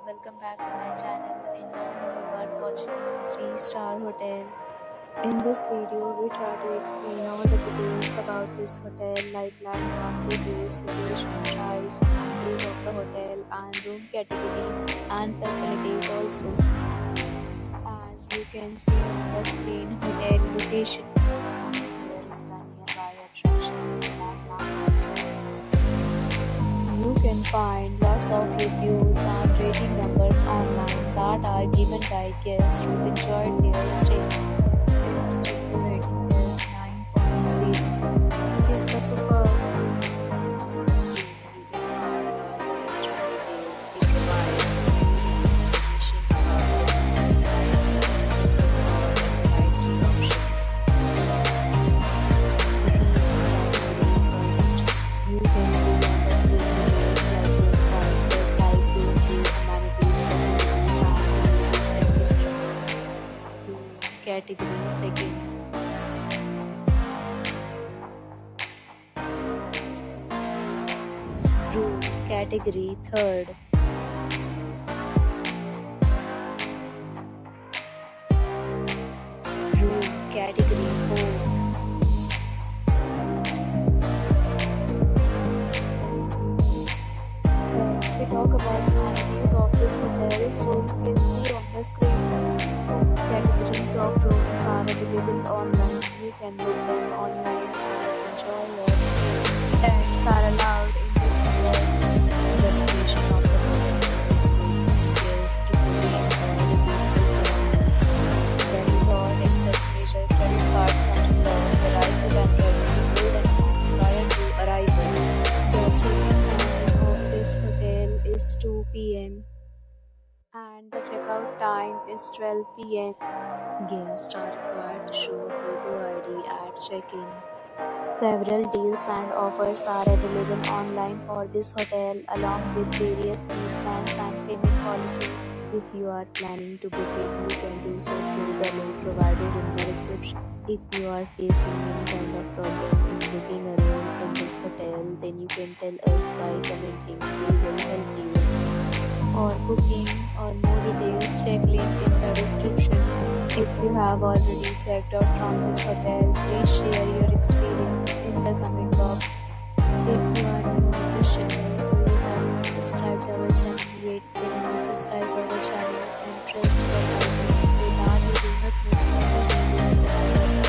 welcome back to my channel, and now you are watching a 3-star hotel. In this video, we try to explain all the details about this hotel like landmark, reviews, location, price, amenities of the hotel, and room category and facilities also. As you can see on the screen, hotel location. Here is the nearby attractions and landmark also. You can find lots of reviews and rating numbers online that are given by guests who enjoyed their stay. Its review rating is 9.0, which is the superb. Screen you can find all the restaurant details if required. Information about the facilities and variety options. You can see on the screen details like room size, bed type, room view, amenities, facilities, and etc. Room category second. Room category third. Room category fourth. Next, we talk about the amenities of this hotel. So you can see on the screen, categories of rooms are available online. You can book them online and enjoy your stay. Pets are allowed in this hotel. The location of the hotel is good. Guests to fully enjoy the beautiful surroundings. There is all except major credit cards and reserve the right to temporarily hold an amount prior to arrival. The check-in time of this hotel is 2 p.m. and the checkout time is 12 p.m. Guests are required to show photo ID at check-in. Several deals and offers are available online for this hotel along with various meal plans and payment policies. If you are planning to book it, you can do so through the link provided in the description. If you are facing any kind of problem in booking a room in this hotel, then you can tell us by commenting. We will help you. For booking or more details, check link in the description. If you have already checked out from this hotel, please share your experience in the comment box. If you are new to this channel or you have not subscribed our channel yet, then you subscribe our channel and press the bell icon so that you do not miss any video of our